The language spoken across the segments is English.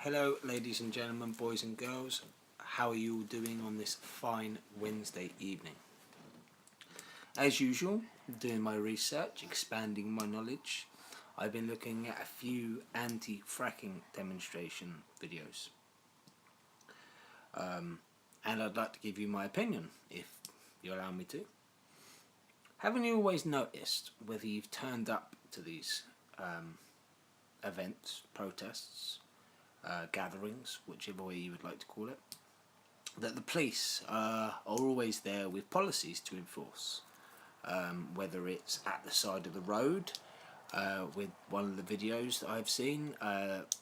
Hello ladies and gentlemen, boys and girls, how are you all doing on this fine Wednesday evening? As usual, doing my research, expanding my knowledge, I've been looking at a few anti-fracking demonstration videos. And I'd like to give you my opinion, if you allow me to. Haven't you always noticed, whether you've turned up to these events, protests, gatherings, whichever way you would like to call it, that the police are always there with policies to enforce, whether it's at the side of the road, with one of the videos that I've seen,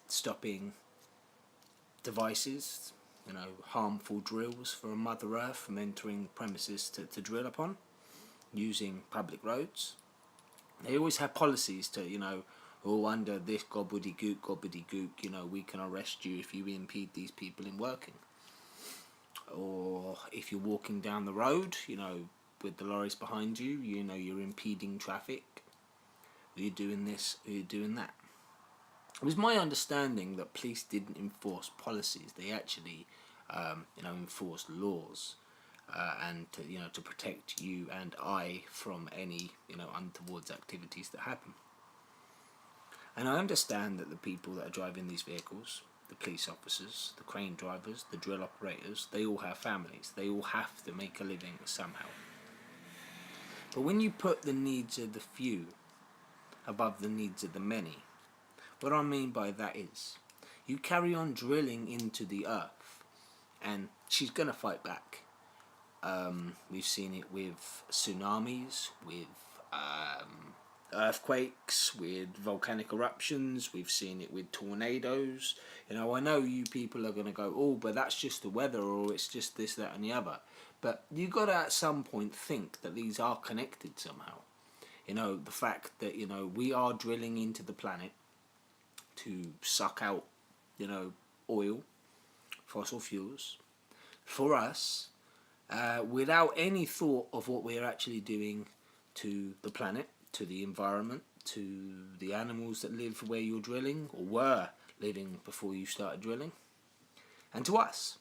stopping devices, harmful drills for a Mother Earth from entering premises to drill upon, using public roads. They always have policies to, under this gobbledygook, we can arrest you if you impede these people in working. Or if you're walking down the road, with the lorries behind you, you're impeding traffic. You're doing this, you're doing that. It was my understanding that police didn't enforce policies. They actually, enforced laws. And to protect you and I from any untoward activities that happen. And I understand that the people that are driving these vehicles, the police officers, the crane drivers, the drill operators, they all have families. They all have to make a living somehow. But when you put the needs of the few above the needs of the many, what I mean by that is, you carry on drilling into the earth and she's going to fight back. We've seen it with tsunamis, with earthquakes, with volcanic eruptions. We've seen it with tornadoes. I know you people are going to go, oh, but that's just the weather, or it's just this, that and the other. But you've got to at some point think that these are connected somehow. The fact that, we are drilling into the planet to suck out, oil, fossil fuels, for us, without any thought of what we're actually doing to the planet, to the environment, to the animals that live where you're drilling, or were living before you started drilling, and to us.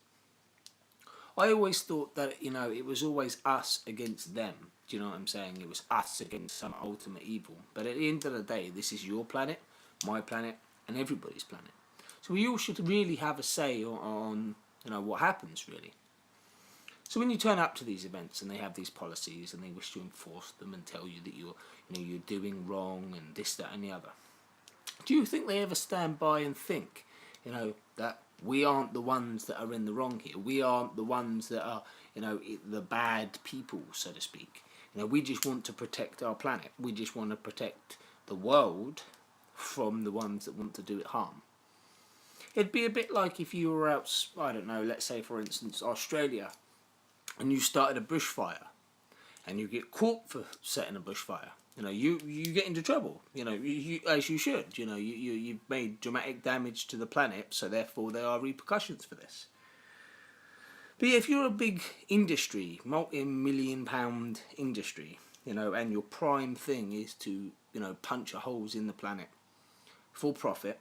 I always thought that, it was always us against them. Do you know what I'm saying? It was us against some ultimate evil. But at the end of the day, this is your planet, my planet, and everybody's planet. So we all should really have a say on what happens, really. So when you turn up to these events and they have these policies and they wish to enforce them and tell you that you're doing wrong and this, that and the other, do you think they ever stand by and think, that we aren't the ones that are in the wrong here? We aren't the ones that are, the bad people, so to speak. We just want to protect our planet. We just want to protect the world from the ones that want to do it harm. It'd be a bit like if you were out, I don't know, let's say for instance Australia, and you started a bushfire, and you get caught for setting a bushfire. You get into trouble. You as you should. You've made dramatic damage to the planet, so therefore there are repercussions for this. But if you're a big industry, multi-million-pound industry, and your prime thing is to punch holes in the planet for profit,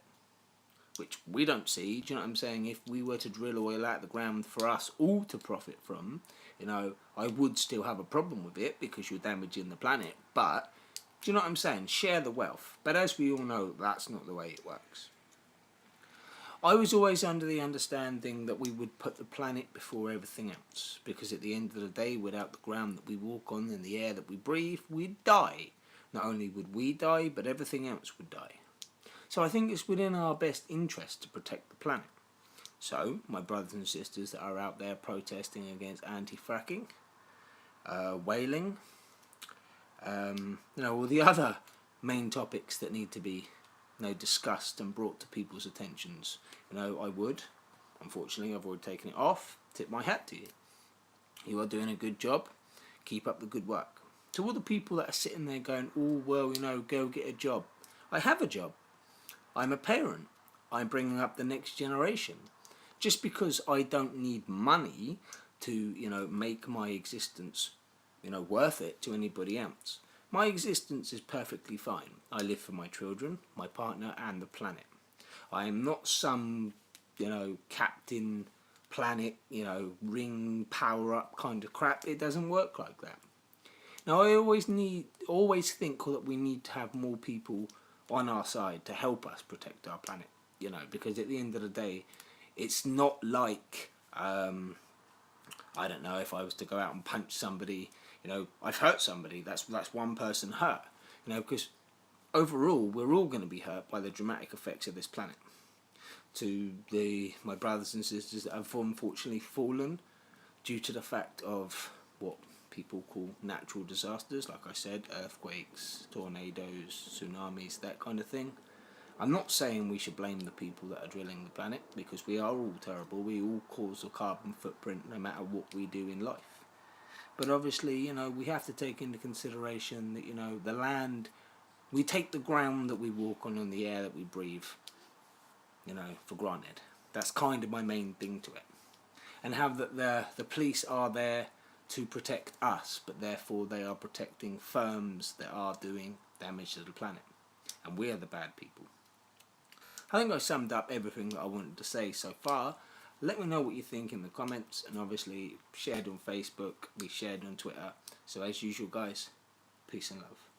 which we don't see. Do you know what I'm saying? If we were to drill oil out of the ground for us all to profit from, I would still have a problem with it because you're damaging the planet. But, do you know what I'm saying? Share the wealth. But as we all know, that's not the way it works. I was always under the understanding that we would put the planet before everything else. Because at the end of the day, without the ground that we walk on and the air that we breathe, we'd die. Not only would we die, but everything else would die. So I think it's within our best interest to protect the planet. So, my brothers and sisters that are out there protesting against anti-fracking, whaling, all the other main topics that need to be discussed and brought to people's attentions, I would. Unfortunately, I've already taken it off. Tip my hat to you. You are doing a good job. Keep up the good work. To all the people that are sitting there going, oh, well, go get a job. I have a job. I'm a parent. I'm bringing up the next generation. Just because I don't need money to, make my existence, worth it to anybody else. My existence is perfectly fine. I live for my children, my partner, and the planet. I am not some, Captain Planet, ring power up kind of crap. It doesn't work like that. Now I always think that we need to have more people on our side to help us protect our planet. Because at the end of the day, it's not like I don't know, if I was to go out and punch somebody, I've hurt somebody. That's one person hurt. Because overall we're all going to be hurt by the dramatic effects of this planet. To my brothers and sisters that have unfortunately fallen due to the fact of what people call natural disasters, like I said, earthquakes, tornadoes, tsunamis, that kind of thing. I'm not saying we should blame the people that are drilling the planet, because we are all terrible. We all cause a carbon footprint no matter what we do in life. But obviously, we have to take into consideration that, the land, we take the ground that we walk on and the air that we breathe, for granted. That's kind of my main thing to it. And how that the police are there to protect us, but therefore they are protecting firms that are doing damage to the planet. And we are the bad people. I think I summed up everything that I wanted to say so far. Let me know what you think in the comments, and obviously shared on Facebook, we shared on Twitter. So as usual guys, peace and love.